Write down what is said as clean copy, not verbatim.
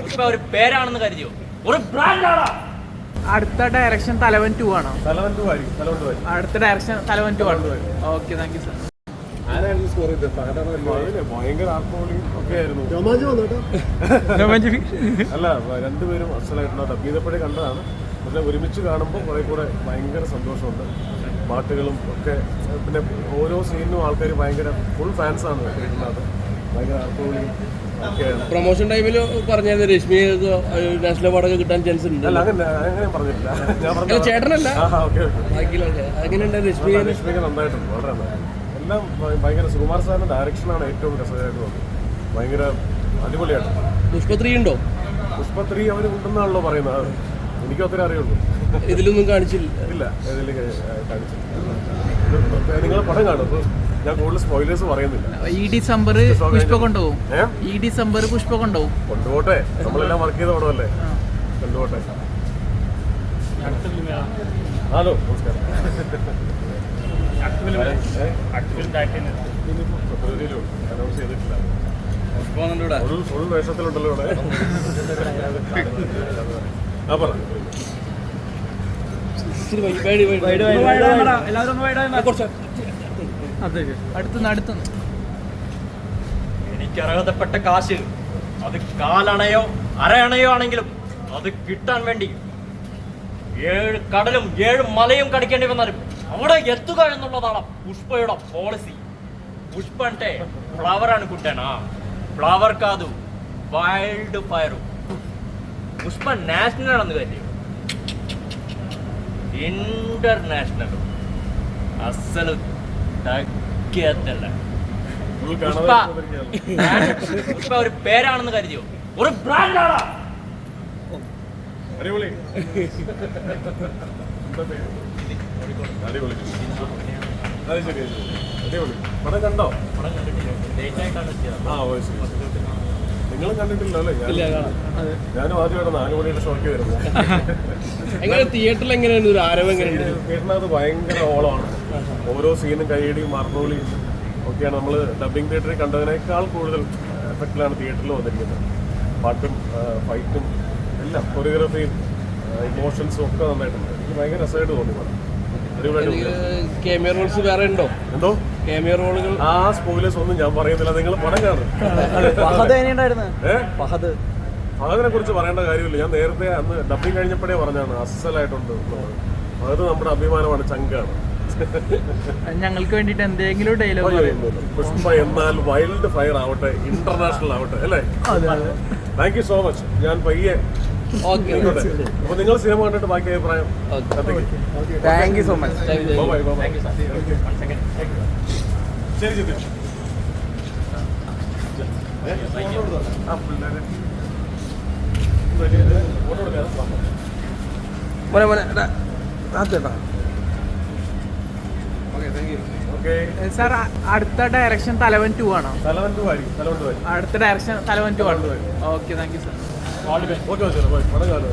പുഷ്പ ഒരു പേരാണെന്ന് കരുതിയോ? ഒരു ബ്രാൻഡാണ്. അടുത്ത ഡയറക്ഷൻ തലവൻ 2 ആണോ? അടുത്ത ഡയറക്ഷൻ തലവൻ 2 ആണ്. Okay, thank you sir. അല്ല, രണ്ടുപേരും അസലായിട്ടുള്ള ഡബ് ചെയ്തപ്പോഴേ കണ്ടതാണ്. പക്ഷെ ഒരുമിച്ച് കാണുമ്പോൾ കുറെ കൂടെ ഭയങ്കര സന്തോഷമുണ്ട്. പാട്ടുകളും ഒക്കെ, പിന്നെ ഓരോ സീനിനും ആൾക്കാർ ഭയങ്കര ഫുൾ ഫാൻസാണ് കേട്ടിട്ടുള്ളത്. ഭയങ്കര ആർപ്പുകളിയും ഒക്കെയാണ്. പ്രൊമോഷൻ ടൈമിൽ പറഞ്ഞത് രശ്മി നാഷണൽ അവാർഡൊക്കെ കിട്ടാൻ ചാൻസ് ഉണ്ട്. അല്ല, അങ്ങനെ പറഞ്ഞിട്ടില്ല. ഞാൻ പറഞ്ഞ ചേട്ടനല്ല, എങ്ങനെയുണ്ട് രശ്മിക നന്നായിട്ടുണ്ട്, വളരെ നന്നായി. എല്ലാം ഭയങ്കര സുകുമാർ സാറിന്റെ ഡയറക്ഷനാണ് ഏറ്റവും രസകരമായിട്ട് തോന്നുന്നത്. ഭയങ്കര അടിപൊളിയാണ്. പുഷ്പ 3 ഉണ്ടോ? പുഷ്പ 3 അവർ ഉണ്ടെന്നാണല്ലോ പറയുന്നത്. എനിക്കും അത്രേ അറിയുള്ളൂ. ഇതിലൊന്നും കാണിച്ചില്ല. ഇല്ല, ഇതിൽ കാണിച്ചില്ല. നിങ്ങൾ പടം കാണും. ഞാൻ കൂടുതൽ സ്പോയിലേഴ്സ് പറയുന്നില്ല. ഈ ഡിസംബർ പുഷ്പ കൊണ്ടുപോകും. ഈ ഡിസംബർ പുഷ്പ കൊണ്ടുപോകും. കൊണ്ടുപോട്ടെ, നമ്മളെല്ലാം വർക്ക് ചെയ്ത പടമല്ലേ, കൊണ്ടുപോട്ടെ. ഹലോ, നമസ്കാരം. അനൗൺസ് ചെയ്തിട്ടില്ല. ഒരു ഫുൾ വേഷത്തിലുണ്ടല്ലോ ഇവിടെ. ആ, പറ. എനിക്കർഹതപ്പെട്ട കാശ്, അത് കാലണയോ അരയണയോ ആണെങ്കിലും അത് കിട്ടാൻ വേണ്ടി 7 കടലും 7 മലയും കടിക്കേണ്ടി വന്നാലും അവിടെ എത്തുക എന്നുള്ളതാണ് പുഷ്പയുടെ പോളിസി. പുഷ്പ అంటే ఫ్లవర్ అనుకుంటానా? ఫ్లవర్ కాదు, వైల్డ్ ఫైర్. పుష్ప నేషనల్ అని కది, ఇంటర్నేషనల్. అస్సలు తగ్గేద్దല്ല. പുഷ്പ ഒരു പേരാണെന്ന് കരുതിയോ? ഒരു ബ്രാൻഡാണ്. അടിപൊളി. അടിപൊളി. അത് ശരി, അടിപൊളി. പടം കണ്ടോ? നിങ്ങളും കണ്ടിട്ടില്ലോ അല്ലേ? ഞാനും ആദ്യമായിട്ട് 4 മണിയുടെ ഷോയ്ക്ക് വരുന്നത്. തിയേറ്ററിൽ എങ്ങനെയാണ് ഒരു ആരവം? തിയേറ്ററിനകത്ത് ഭയങ്കര ഓളമാണ്. ഓരോ സീനും കൈയടിയും മാർബോളിയും ഒക്കെയാണ്. നമ്മൾ ഡബിങ് തിയേറ്ററിൽ കണ്ടതിനേക്കാൾ കൂടുതൽ എഫക്റ്റിലാണ് തിയേറ്ററിൽ വന്നിരിക്കുന്നത്. പാട്ടും ഫൈറ്റും എല്ലാം, കൊറിയോഗ്രഫിയും ഇമോഷൻസും ഒക്കെ നന്നായിട്ടുണ്ട്. എനിക്ക് ഭയങ്കര രസമായിട്ട് തോന്നി പടം. ക്യാമിയോ റോൾസ് വേറെ ഉണ്ടോ? എന്തോ ക്യാമിയോ റോളുകൾ? ആ സ്പോയിലേഴ്സ് ഒന്നും ഞാൻ പറയുന്നില്ല, നിങ്ങൾ പടം കാണും. ഫഹദിനെ കുറിച്ച് പറയേണ്ട കാര്യമില്ല. ഞാൻ നേരത്തെ അന്ന് ഡബിങ് കഴിഞ്ഞപ്പോഴേ പറഞ്ഞാണ് അസലായിട്ടുണ്ട്. ഫഹദ് നമ്മുടെ അഭിമാനമാണ്, ചങ്കാണ്. ഞങ്ങൾക്ക് വേണ്ടിട്ട് എന്തെങ്കിലും ഡയലോഗ് പറയുന്നത്. പുഷ്പ എന്നാൽ വൈൽഡ് ഫയർ ആവട്ടെ, ഇന്റർനാഷണൽ ആവട്ടെ, അല്ലേ? Thank you so much. ഞാൻ പയ്യെ അപ്പൊ നിങ്ങൾ സിനിമ കണ്ടിട്ട് ബാക്കി അഭിപ്രായം. Thank you so much. ശരി ജിതി. സാർ, അടുത്ത ഡയറക്ഷൻ തലവൻ 2 ആണോ? അടുത്ത ഡയറക്ഷൻ തലവൻ 2 ആണ്. Okay, thank you sir. Okay, പടം കാണും.